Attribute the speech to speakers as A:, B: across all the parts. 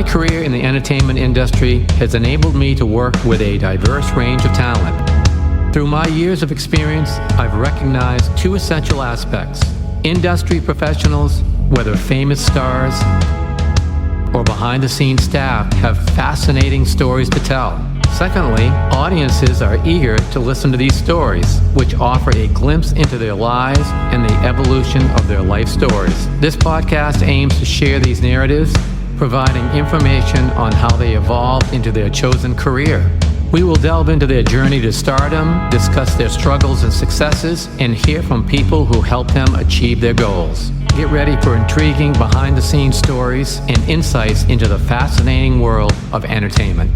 A: career in the entertainment industry has enabled me to work with a diverse range of talent. Through my years of experience, I've recognized two essential aspects. Industry professionals, whether famous stars or behind-the-scenes staff, have fascinating stories to tell. Secondly, audiences are eager to listen to these stories, which offer a glimpse into their lives and the evolution of their life stories. This podcast aims to share these narratives, providing information on how they evolved into their chosen career. We will delve into their journey to stardom, discuss their struggles and successes, and hear from people who helped them achieve their goals. Get ready for intriguing behind-the-scenes stories and insights into the fascinating world of entertainment.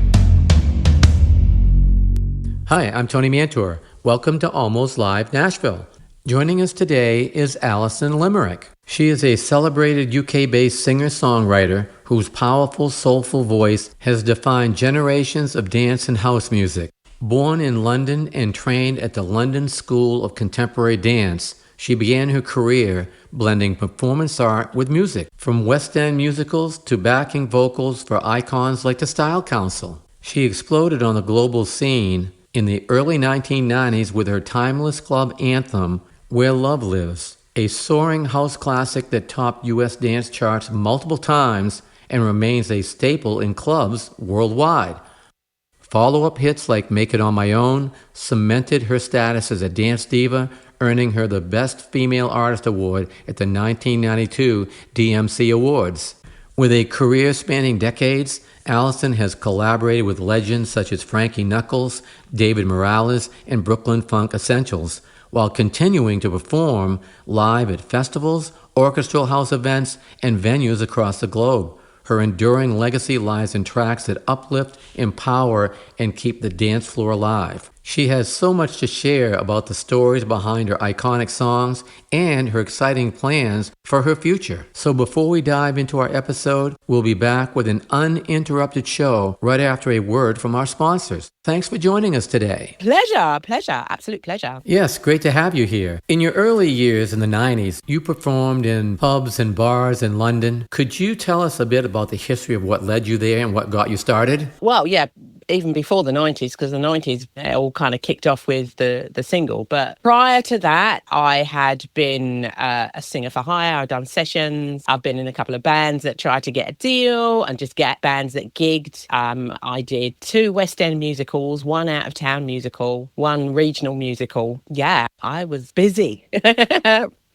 A: Hi, I'm Tony Mantor. Welcome to Almost Live Nashville. Joining us today is Alison Limerick. She is a celebrated UK-based singer-songwriter whose powerful, soulful voice has defined generations of dance and house music. Born in London and trained at the London School of Contemporary Dance, she began her career blending performance art with music, from West End musicals to backing vocals for icons like the Style Council. She exploded on the global scene in the early 1990s with her timeless club anthem, Where Love Lives, a soaring house classic that topped U.S. dance charts multiple times and remains a staple in clubs worldwide. Follow-up hits like Make It On My Own cemented her status as a dance diva, earning her the Best Female Artist Award at the 1992 DMC Awards. With a career spanning decades, Alison has collaborated with legends such as Frankie Knuckles, David Morales, and Brooklyn Funk Essentials, while continuing to perform live at festivals, orchestral house events, and venues across the globe. Her enduring legacy lies in tracks that uplift, empower, and keep the dance floor alive. She has so much to share about the stories behind her iconic songs and her exciting plans for her future. So before we dive into our episode, we'll be back with an uninterrupted show right after a word from our sponsors. Thanks for joining us today.
B: Pleasure, absolute pleasure.
A: Yes, great to have you here. In your early years in the 90s, you performed in pubs and bars in London. Could you tell us a bit about the history of what led you there and what got you started?
B: Well, yeah, even before the 90s, because the 90s all kind of kicked off with the single. But prior to that, I had been a singer for hire. I'd done sessions. I've been in a couple of bands that tried to get a deal and just get bands that gigged. I did 2 West End musicals, 1 out-of-town musical, 1 regional musical. Yeah, I was busy,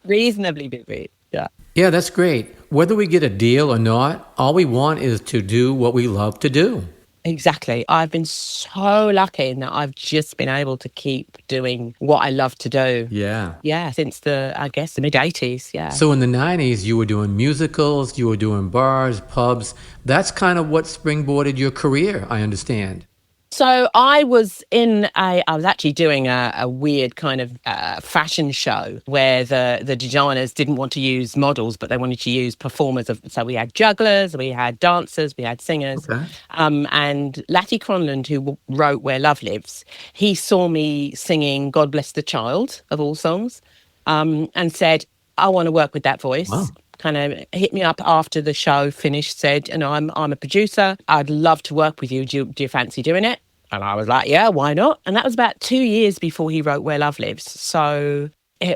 B: reasonably busy. Yeah.
A: Yeah, that's great. Whether we get a deal or not, all we want is to do what we love to do.
B: Exactly. I've been so lucky in that I've just been able to keep doing what I love to do.
A: Yeah.
B: Yeah, since the mid-80s, yeah.
A: So in the 90s, you were doing musicals, you were doing bars, pubs. That's kind of what springboarded your career, I understand.
B: So I was actually doing a weird kind of fashion show where the designers didn't want to use models, but they wanted to use performers. So we had jugglers, we had dancers, we had singers.
A: Okay.
B: And Latty Cronland, who wrote Where Love Lives, he saw me singing God Bless the Child, of all songs, and said, I want to work with that voice.
A: Wow.
B: Kind of hit me up after the show finished, said, I'm a producer. I'd love to work with you. Do you fancy doing it? And I was like, yeah, why not? And that was about 2 years before he wrote Where Love Lives. So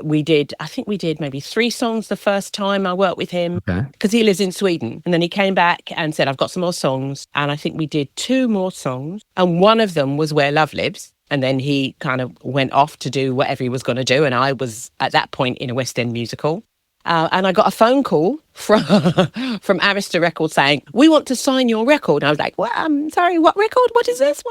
B: we did maybe 3 songs the first time I worked with him, because he lives in Sweden. And then he came back and said, I've got some more songs. And I think we did 2 more songs. And one of them was Where Love Lives. And then he kind of went off to do whatever he was going to do. And I was at that point in a West End musical. And I got a phone call from Arista Records saying, we want to sign your record. And I was like, well, I'm sorry, what record? What is this?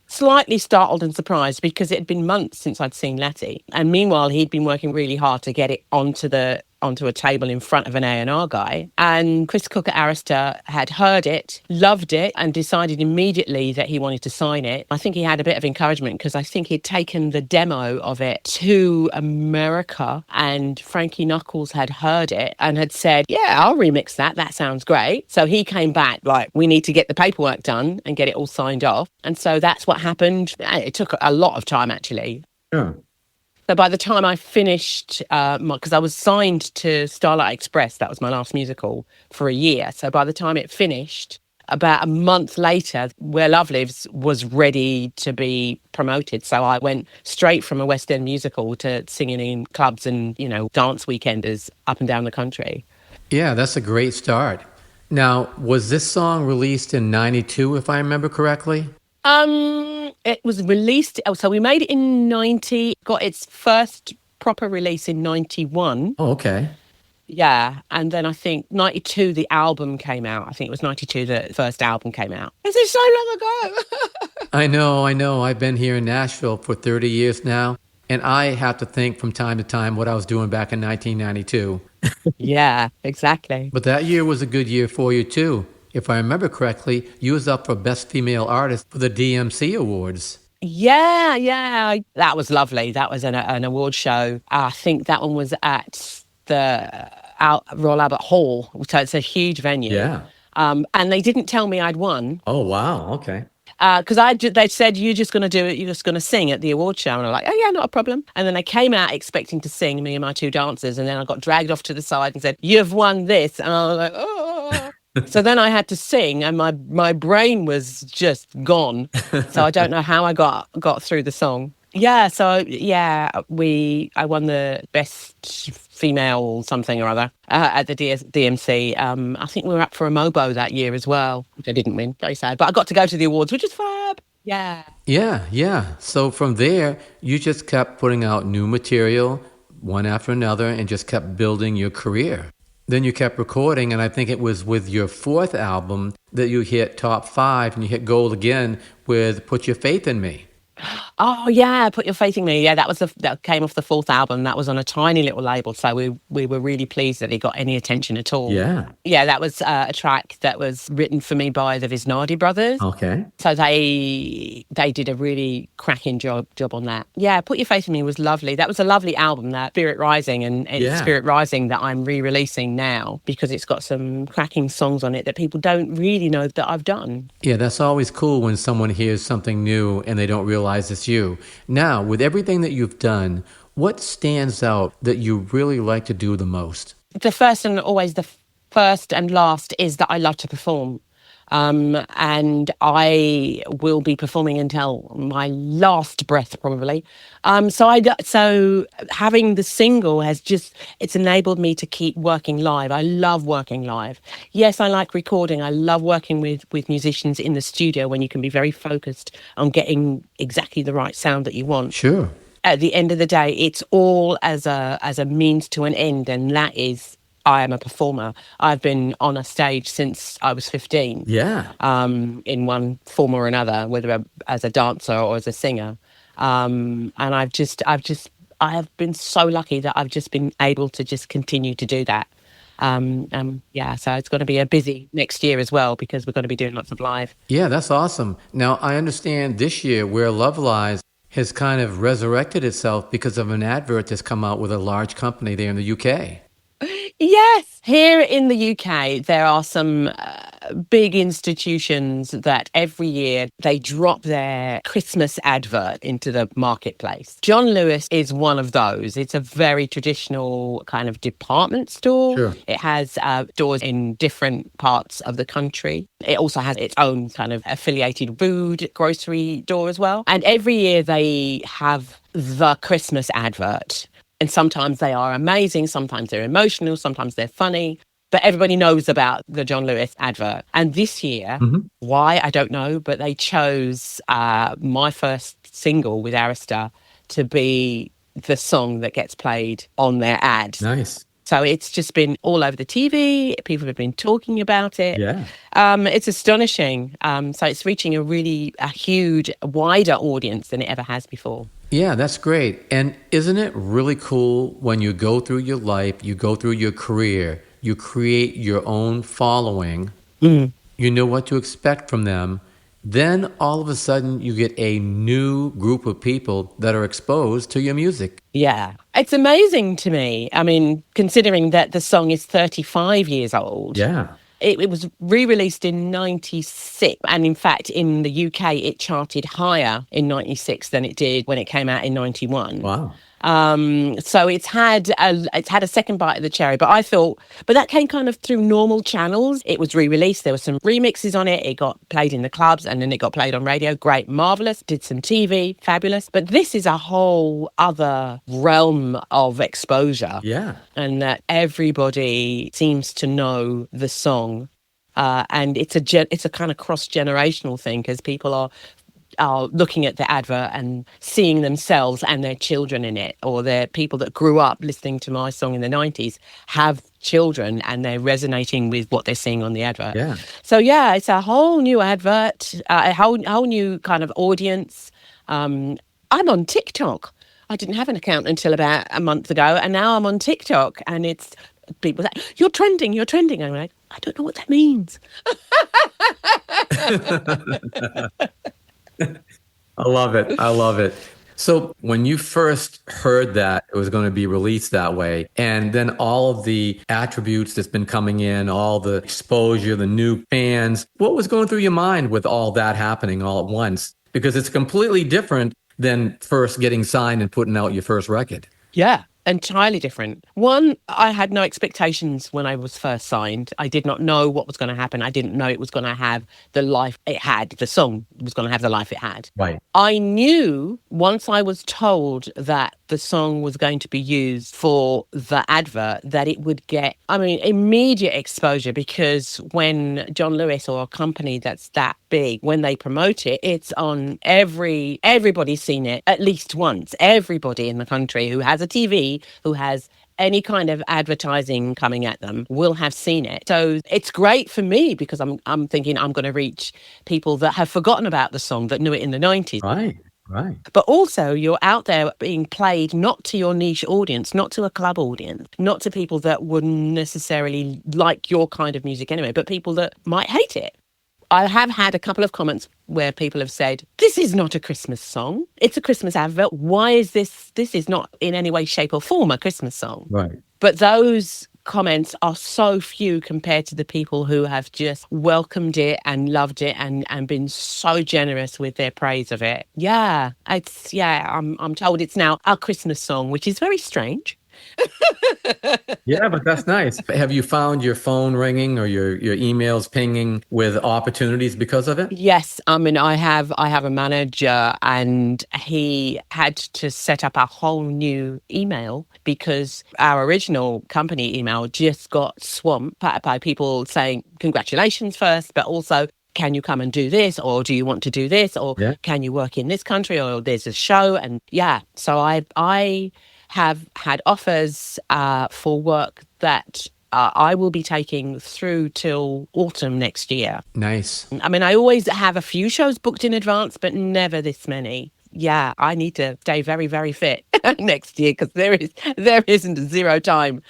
B: Slightly startled and surprised because it had been months since I'd seen Latty. And meanwhile, he'd been working really hard to get it onto a table in front of an A&R guy. And Chris Cook at Arista had heard it, loved it, and decided immediately that he wanted to sign it. I think he had a bit of encouragement because I think he'd taken the demo of it to America, and Frankie Knuckles had heard it and had said, yeah, I'll remix that. That sounds great. So he came back like, we need to get the paperwork done and get it all signed off. And so that's what happened. It took a lot of time, actually.
A: Sure.
B: So by the time I finished, because I was signed to Starlight Express, that was my last musical for a year. So by the time it finished, about a month later, Where Love Lives was ready to be promoted. So I went straight from a West End musical to singing in clubs and, dance weekenders up and down the country.
A: Yeah, that's a great start. Now, was this song released in 92, if I remember correctly?
B: It was released, so we made it in 90, got its first proper release in 91.
A: Oh, okay.
B: Yeah, and then I think 92 the album came out. I think it was 92 the first album came out. This is so long ago.
A: I know. I've been here in Nashville for 30 years now, and I have to think from time to time what I was doing back in 1992.
B: Yeah, exactly.
A: But that year was a good year for you, too. If I remember correctly, you was up for Best Female Artist for the DMC Awards.
B: Yeah. That was lovely. That was an award show. I think that one was at the Royal Albert Hall. So it's a huge venue.
A: Yeah.
B: And they didn't tell me I'd won.
A: Oh, wow. Okay.
B: Because they said, you're just going to do it, you're just going to sing at the award show. And I'm like, oh, yeah, not a problem. And then they came out expecting to sing, me and my two dancers. And then I got dragged off to the side and said, you've won this. And I was like, oh. So then I had to sing, and my brain was just gone. So I don't know how I got through the song. Yeah, so yeah, I won the best female something or other at the DMC. I think we were up for a MOBO that year as well, which I didn't win. Very sad, but I got to go to the awards, which is fab. Yeah.
A: Yeah. So from there, you just kept putting out new material, one after another, and just kept building your career. Then you kept recording, and I think it was with your fourth album that you hit top 5 and you hit gold again with Put Your Faith in Me.
B: Oh yeah, Put Your Faith in Me. Yeah, that came off the fourth album. That was on a tiny little label, so we were really pleased that it got any attention at all.
A: Yeah,
B: that was a track that was written for me by the Visnadi brothers.
A: Okay,
B: so they did a really cracking job on that. Yeah, Put Your Faith in Me was lovely. That was a lovely album, that Spirit Rising, and Spirit Rising that I'm re-releasing now because it's got some cracking songs on it that people don't really know that I've done.
A: Yeah, that's always cool when someone hears something new and they don't realize it's you. Now, with everything that you've done, what stands out that you really like to do the most?
B: The first and last is that I love to perform. And I will be performing until my last breath, probably. So having the single it's enabled me to keep working live. I love working live. Yes, I like recording. I love working with musicians in the studio when you can be very focused on getting exactly the right sound that you want.
A: Sure.
B: At the end of the day, it's all as a means to an end, and that is, I am a performer. I've been on a stage since I was 15.
A: Yeah.
B: In one form or another, whether as a dancer or as a singer. And I have been so lucky that I've just been able to just continue to do that. So it's going to be a busy next year as well because we're going to be doing lots of live.
A: Yeah, that's awesome. Now, I understand this year Where Love Lies has kind of resurrected itself because of an advert that's come out with a large company there in the UK.
B: Yes. Here in the UK, there are some big institutions that every year they drop their Christmas advert into the marketplace. John Lewis is one of those. It's a very traditional kind of department store.
A: Sure.
B: It has stores in different parts of the country. It also has its own kind of affiliated food grocery store as well. And every year they have the Christmas advert. And sometimes they are amazing, sometimes they're emotional, sometimes they're funny. But everybody knows about the John Lewis advert. And this year, why, I don't know, but they chose my first single with Arista to be the song that gets played on their ad.
A: Nice.
B: So it's just been all over the TV. People have been talking about it.
A: Yeah.
B: It's astonishing. So it's reaching a huge, wider audience than it ever has before.
A: Yeah, that's great. And isn't it really cool when you go through your life, you go through your career, you create your own following, you know what to expect from them, then all of a sudden you get a new group of people that are exposed to your music.
B: Yeah, it's amazing to me. I mean, considering that the song is 35 years old.
A: Yeah.
B: It was re-released in 96. And in fact, in the UK, it charted higher in 96 than it did when it came out in 91.
A: Wow.
B: So it's had a second bite of the cherry. But I thought, but that came kind of through normal channels. It was re-released. There were some remixes on it. It got played in the clubs, and then it got played on radio. Great, marvelous. Did some TV, fabulous. But this is a whole other realm of exposure.
A: Yeah.
B: And that everybody seems to know the song. And it's a kind of cross-generational thing, because people are looking at the advert and seeing themselves and their children in it, or they're people that grew up listening to my song in the 90s have children and they're resonating with what they're seeing on the advert.
A: Yeah.
B: So yeah, it's a whole new advert, a whole new kind of audience. I'm on TikTok. I didn't have an account until about a month ago, and now I'm on TikTok, and it's people say, you're trending. I'm like, I don't know what that means.
A: I love it. So when you first heard that it was going to be released that way, and then all of the attributes that's been coming in, all the exposure, the new fans, what was going through your mind with all that happening all at once? Because it's completely different than first getting signed and putting out your first record.
B: Yeah, entirely different. One, I had no expectations when I was first signed. I did not know what was going to happen. I didn't know it was going to have the life it had. The song was going to have the life it had.
A: Right.
B: I knew once I was told that the song was going to be used for the advert that it would get, immediate exposure, because when John Lewis or a company that's that big, when they promote it, it's on everybody's seen it at least once. Everybody in the country who has a TV, who has any kind of advertising coming at them, will have seen it. So it's great for me, because I'm thinking I'm going to reach people that have forgotten about the song, that knew it in the 90s.
A: Right.
B: But also you're out there being played not to your niche audience, not to a club audience, not to people that wouldn't necessarily like your kind of music anyway, but people that might hate it. I have had a couple of comments where people have said, this is not a Christmas song. It's a Christmas advert. Why is this? This is not in any way, shape or form a Christmas song.
A: Right.
B: But those comments are so few compared to the people who have just welcomed it and loved it and been so generous with their praise of it. I'm told it's now a Christmas song, which is very strange.
A: Yeah, but that's nice. Have you found your phone ringing or your emails pinging with opportunities because of it?
B: Yes, I have a manager, and he had to set up a whole new email because our original company email just got swamped by people saying congratulations first, but also, can you come and do this, or do you want to do this, or can you work in this country, or there's a show. And so I have had offers for work that I will be taking through till autumn next year.
A: Nice.
B: I always have a few shows booked in advance, but never this many. Yeah, I need to stay very, very fit next year, because there is zero downtime.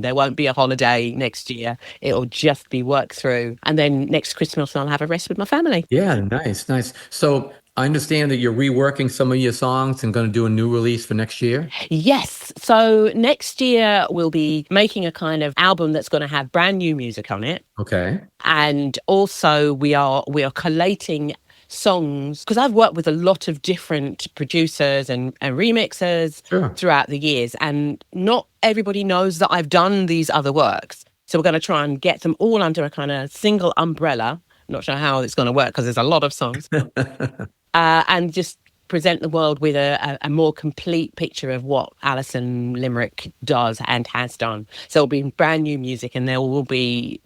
B: There won't be a holiday next year. It'll just be work through. And then next Christmas, I'll have a rest with my family.
A: Yeah, nice. So I understand that you're reworking some of your songs and going to do a new release for next year?
B: Yes. So next year we'll be making a kind of album that's going to have brand new music on it.
A: Okay.
B: And also we are collating songs, because I've worked with a lot of different producers and remixers throughout the years, and not everybody knows that I've done these other works. So we're going to try and get them all under a kind of single umbrella. Not sure how it's going to work, because there's a lot of songs. And just present the world with a more complete picture of what Alison Limerick does and has done. So it'll be brand new music, and there will be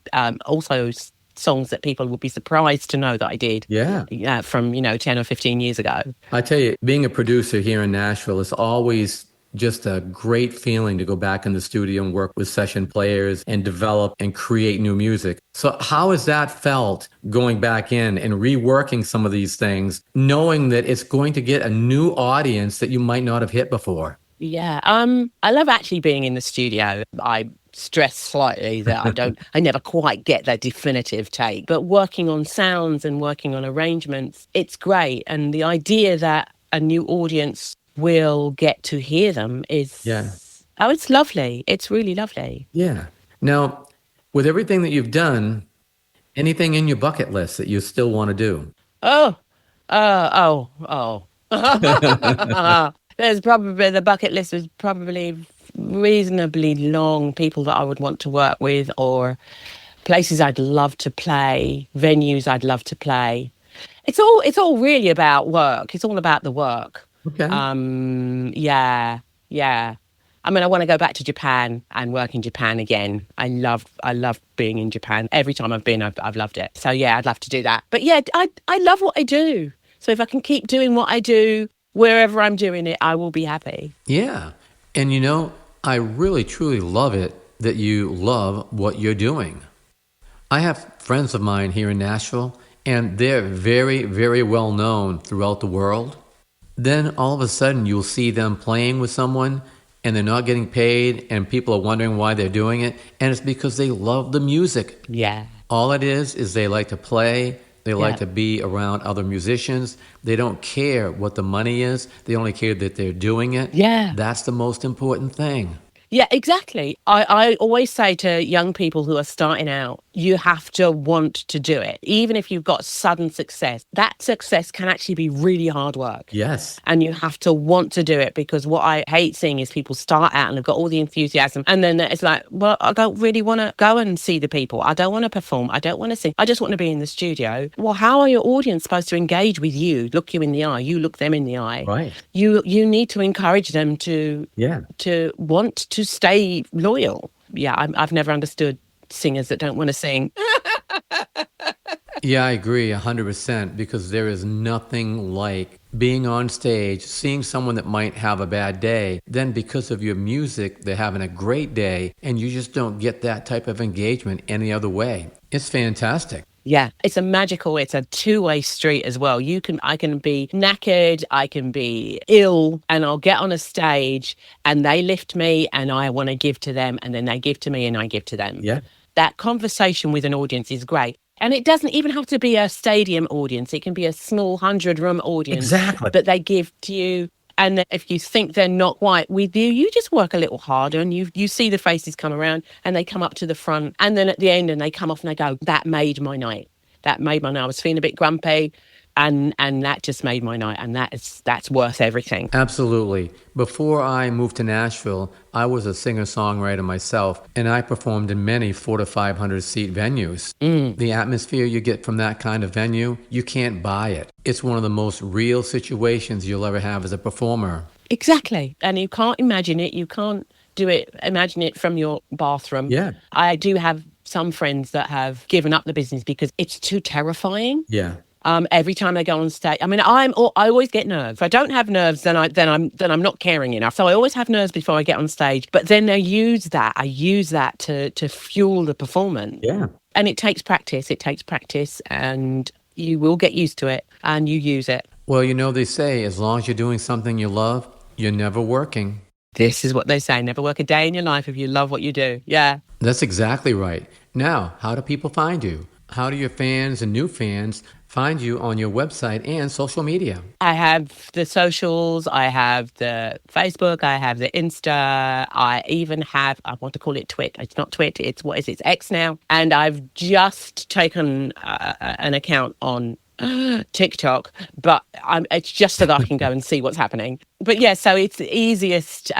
B: also songs that people will be surprised to know that I did. Yeah. From 10 or 15 years ago.
A: I tell you, being a producer here in Nashville is always just a great feeling to go back in the studio and work with session players and develop and create new music. So how has that felt, going back in and reworking some of these things, knowing that it's going to get a new audience that you might not have hit before?
B: Yeah, I love actually being in the studio. I stress slightly that I never quite get that definitive take, but working on sounds and working on arrangements, it's great. And the idea that a new audience will get to hear them is, it's lovely. It's really lovely.
A: Yeah. Now, with everything that you've done, anything in your bucket list that you still want to do?
B: There's probably, the bucket list is probably reasonably long, people that I would want to work with, or places I'd love to play, venues I'd love to play. It's all really about work. It's all about the work.
A: Okay.
B: Yeah, yeah. I mean, I want to go back to Japan and work in Japan again. I love being in Japan. Every time I've been, I've loved it. So yeah, I'd love to do that. But yeah, I love what I do. So if I can keep doing what I do wherever I'm doing it, I will be happy.
A: Yeah. And I really truly love it that you love what you're doing. I have friends of mine here in Nashville, and they're very, very well known throughout the world. Then all of a sudden, you'll see them playing with someone, and they're not getting paid, and people are wondering why they're doing it, and it's because they love the music.
B: Yeah.
A: All it is they like to play, they like
B: Yeah.
A: to be around other musicians. They don't care what the money is, they only care that they're doing it.
B: Yeah.
A: That's the most important thing.
B: Yeah, exactly. I always say to young people who are starting out, you have to want to do it. Even if you've got sudden success, that success can actually be really hard work.
A: Yes.
B: And you have to want to do it, because what I hate seeing is people start out and they've got all the enthusiasm, and then it's like, well, I don't really want to go and see the people. I don't want to perform. I don't want to sing. I just want to be in the studio. Well, how are your audience supposed to engage with you, look you in the eye, you look them in the eye?
A: Right.
B: You need to encourage them to want to stay loyal. Yeah, I've never understood singers that don't want to sing.
A: Yeah, I agree 100% because there is nothing like being on stage, seeing someone that might have a bad day, then because of your music, they're having a great day, and you just don't get that type of engagement any other way. It's fantastic.
B: Yeah, it's a two-way street as well. I can be knackered, I can be ill, and I'll get on a stage and they lift me and I want to give to them, and then they give to me and I give to them.
A: Yeah.
B: That conversation with an audience is great. And it doesn't even have to be a stadium audience. It can be a small 100-room audience.
A: Exactly.
B: But they give to you. And if you think they're not quite with you, you just work a little harder, and you see the faces come around and they come up to the front. And then at the end, and they come off and they go, that made my night. That made my night. I was feeling a bit grumpy. And that just made my night, and that's worth everything.
A: Absolutely. Before I moved to Nashville, I was a singer-songwriter myself, and I performed in many 400 to 500 seat venues. The atmosphere you get from that kind of venue, you can't buy it. It's one of the most real situations you'll ever have as a performer.
B: Exactly. And you can't imagine it. You can't imagine it from your bathroom.
A: Yeah.
B: I do have some friends that have given up the business because it's too terrifying.
A: Yeah.
B: Every time they go on stage, I mean, I always get nerves. If I don't have nerves, then I'm not caring enough. So I always have nerves before I get on stage. But then I use that to fuel the performance.
A: Yeah.
B: And it takes practice. And you will get used to it, and you use it.
A: Well, they say as long as you're doing something you love, you're never working.
B: This is what they say. Never work a day in your life if you love what you do. Yeah.
A: That's exactly right. Now, how do people find you? How do your fans and new fans find you on your website and social media?
B: I have the socials, I have the Facebook, I have the Insta, I even have, I want to call it Twit. It's not Twit, it's X now. And I've just taken an account on TikTok, but it's just so that I can go and see what's happening. But yeah, so it's the easiest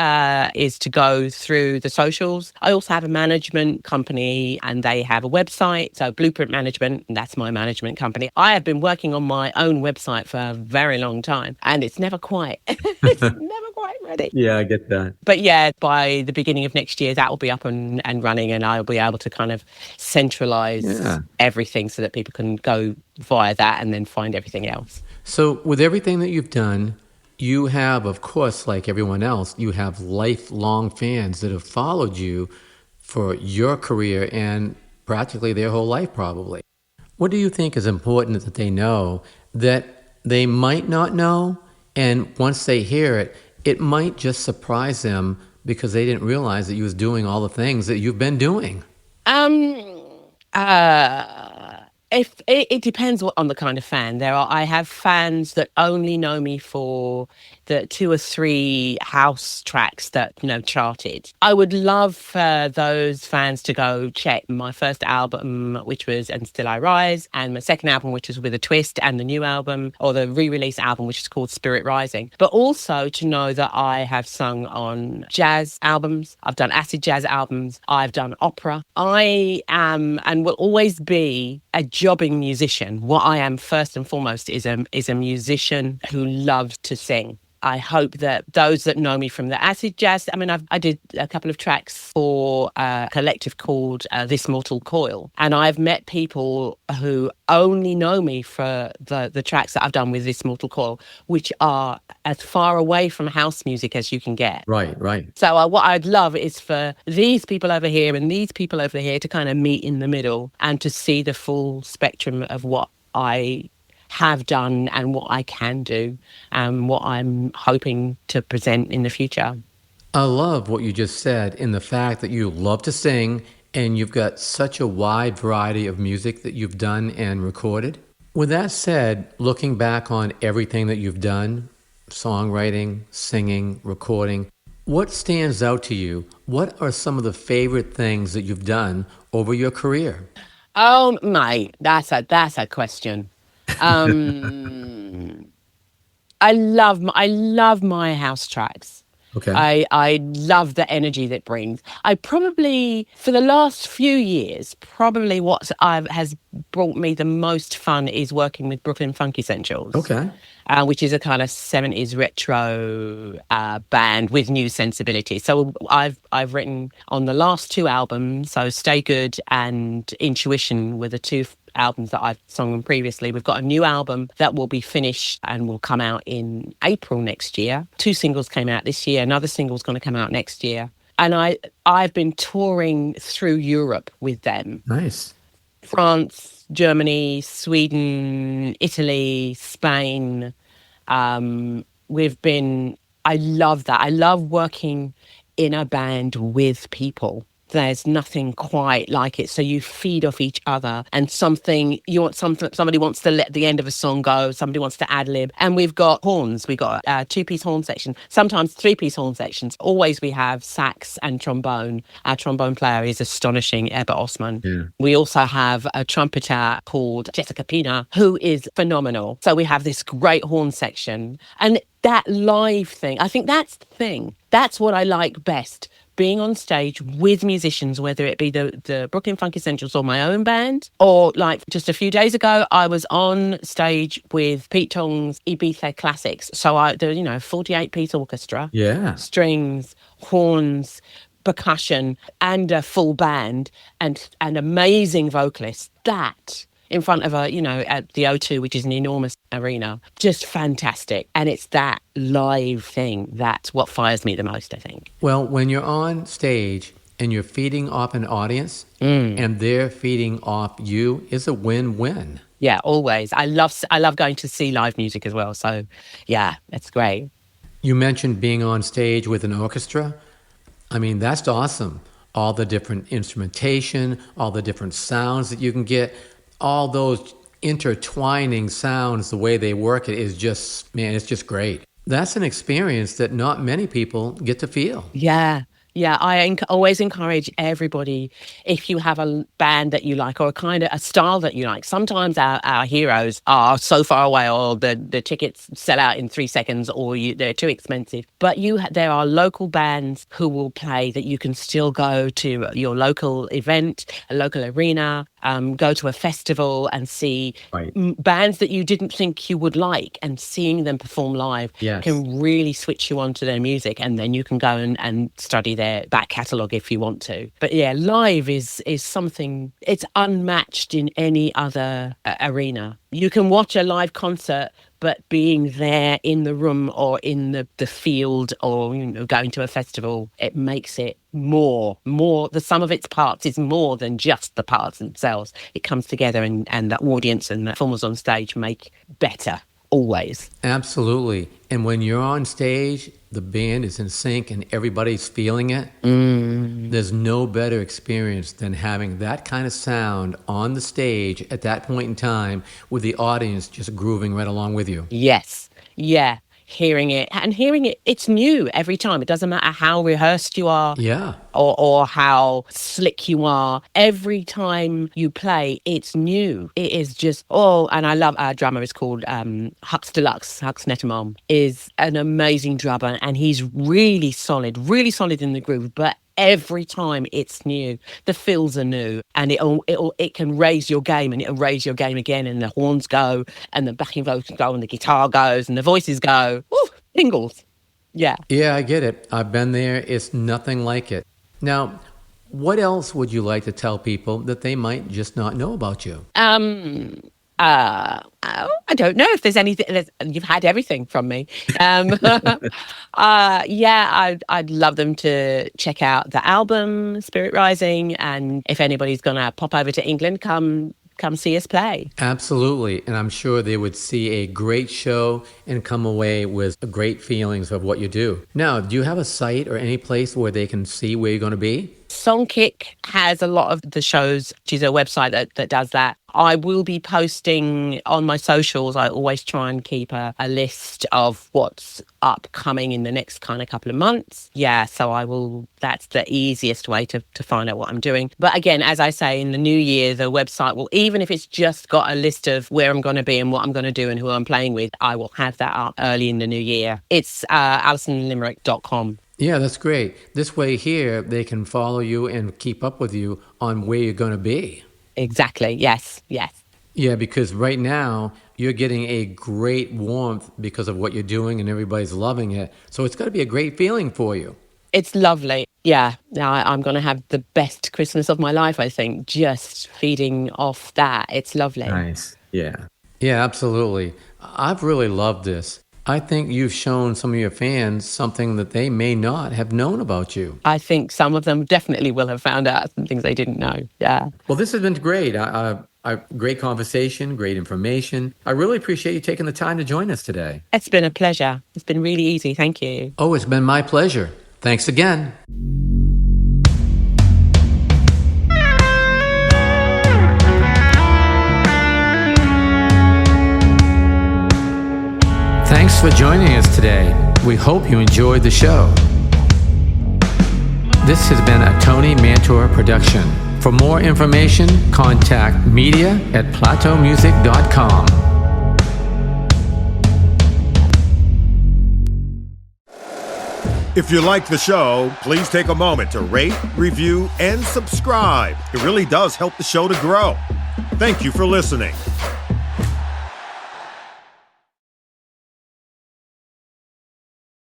B: is to go through the socials. I also have a management company, and they have a website. So Blueprint Management, that's my management company. I have been working on my own website for a very long time, and it's never quite, ready.
A: Yeah, I get that.
B: But yeah, by the beginning of next year, that will be up and running, and I'll be able to kind of centralize everything so that people can go via that and then find everything else.
A: So with everything that you've done, you have, of course, like everyone else, you have lifelong fans that have followed you for your career and practically their whole life, probably. What do you think is important that they know that they might not know? And once they hear it, it might just surprise them because they didn't realize that you was doing all the things that you've been doing.
B: If it depends on the kind of fan. I have fans that only know me for the 2 or 3 house tracks that, charted. I would love for those fans to go check my first album, which was And Still I Rise, and my second album, which was With a Twist, and the new album, or the re-release album, which is called Spirit Rising. But also to know that I have sung on jazz albums. I've done acid jazz albums. I've done opera. I am and will always be a jobbing musician. What I am first and foremost is a musician who loves to sing. I hope that those that know me from the acid jazz, I did a couple of tracks for a collective called This Mortal Coil, and I've met people who only know me for the tracks that I've done with This Mortal Coil, which are as far away from house music as you can get.
A: Right, right.
B: So what I'd love is for these people over here and these people over here to kind of meet in the middle and to see the full spectrum of what I have done and what I can do and what I'm hoping to present in the future.
A: I love what you just said in the fact that you love to sing and you've got such a wide variety of music that you've done and recorded. With that said, looking back on everything that you've done, songwriting, singing, recording, what stands out to you? What are some of the favorite things that you've done over your career?
B: Oh, mate, that's a question. I love my house tracks.
A: Okay.
B: I love the energy that brings. I probably, for the last few years, probably what has brought me the most fun is working with Brooklyn Funk Essentials.
A: Okay.
B: Which is a kind of 70s retro band with new sensibility. So I've written on the last 2 albums, so Stay Good and Intuition were the 2 albums that I've sung previously. We've got a new album that will be finished and will come out in April next year. 2 singles came out this year. Another single's going to come out next year. And I've been touring through Europe with them.
A: Nice.
B: France, Germany, Sweden, Italy, Spain. I love that. I love working in a band with people. There's nothing quite like it. So you feed off each other, and somebody wants to let the end of a song go, somebody wants to ad lib, and we've got horns. We've got a 2-piece horn section, sometimes 3-piece horn sections. Always we have sax and trombone. Our trombone player is astonishing, Ebba Osman.
A: Yeah.
B: We also have a trumpeter called Jessica Pina, who is phenomenal. So we have this great horn section, and that live thing, I think that's the thing. That's what I like best. Being on stage with musicians, whether it be the Brooklyn Funk Essentials or my own band, or like just a few days ago, I was on stage with Pete Tong's Ibiza Classics. So 48-piece orchestra, strings, horns, percussion, and a full band, and amazing vocalists. That in front of at the O2, which is an enormous arena, just fantastic. And it's that live thing that's what fires me the most, I think.
A: Well, when you're on stage and you're feeding off an audience and they're feeding off you, it's a win-win.
B: Yeah, always. I love going to see live music as well. So yeah, it's great.
A: You mentioned being on stage with an orchestra. I mean, that's awesome. All the different instrumentation, all the different sounds that you can get, all those intertwining sounds, the way they work it is just, it's just great. That's an experience that not many people get to feel.
B: Yeah. Yeah, I always encourage everybody, if you have a band that you like or a style that you like. Sometimes our heroes are so far away, or the tickets sell out in 3 seconds, or they're too expensive. But there are local bands who will play that you can still go to your local event, a local arena, go to a festival and see bands that you didn't think you would like, and seeing them perform live can really switch you onto their music, and then you can go and study their back catalogue if you want to. But yeah, live is something, it's unmatched in any other arena. You can watch a live concert, but being there in the room or in the field, or going to a festival, it makes it more. The sum of its parts is more than just the parts themselves. It comes together, and the audience and the performers on stage make better. Always.
A: Absolutely. And when you're on stage, the band is in sync and everybody's feeling it. There's no better experience than having that kind of sound on the stage at that point in time, with the audience just grooving right along with you.
B: Yes. Yeah. hearing it, it's new every time. It doesn't matter how rehearsed you are.
A: Yeah.
B: Or how slick you are. Every time you play, it's new. It is just, and I love our drummer is called Hux Deluxe. Hux Nettermom is an amazing drummer, and he's really solid in the groove, but every time it's new, the fills are new, and it can raise your game, and it'll raise your game again, and the horns go, and the backing vocals go, and the guitar goes, and the voices go. Woo, tingles. Yeah.
A: Yeah, I get it. I've been there. It's nothing like it. Now, what else would you like to tell people that they might just not know about you?
B: I don't know if there's anything. You've had everything from me. I'd love them to check out the album Spirit Rising, and if anybody's gonna pop over to England, come see us play.
A: Absolutely. And I'm sure they would see a great show and come away with great feelings of what you do. Now, do you have a site or any place where they can see where you're going to be?
B: Songkick has a lot of the shows. She's a website that does that. I will be posting on my socials. I always try and keep a list of what's upcoming in the next kind of couple of months. Yeah, so I will. That's the easiest way to find out what I'm doing. But again, as I say, in the new year, the website will, even if it's just got a list of where I'm going to be and what I'm going to do and who I'm playing with, I will have that up early in the new year. It's AlisonLimerick.com.
A: Yeah, that's great. This way here, they can follow you and keep up with you on where you're going to be.
B: Exactly. Yes.
A: Yeah, because right now you're getting a great warmth because of what you're doing and everybody's loving it. So it's got to be a great feeling for you.
B: It's lovely. Yeah. Now I'm going to have the best Christmas of my life, I think, just feeding off that. It's lovely.
C: Nice. Yeah.
A: Yeah, absolutely. I've really loved this. I think you've shown some of your fans something that they may not have known about you.
B: I think some of them definitely will have found out some things they didn't know. Yeah.
A: Well, this has been great. Great conversation, great information. I really appreciate you taking the time to join us today.
B: It's been a pleasure. It's been really easy. Thank you.
A: Oh, it's been my pleasure. Thanks again. Thanks for joining us today. We hope you enjoyed the show. This has been a Tony Mantor production. For more information, contact media@plateaumusic.com.
D: If you like the show, please take a moment to rate, review, and subscribe. It really does help the show to grow. Thank you for listening.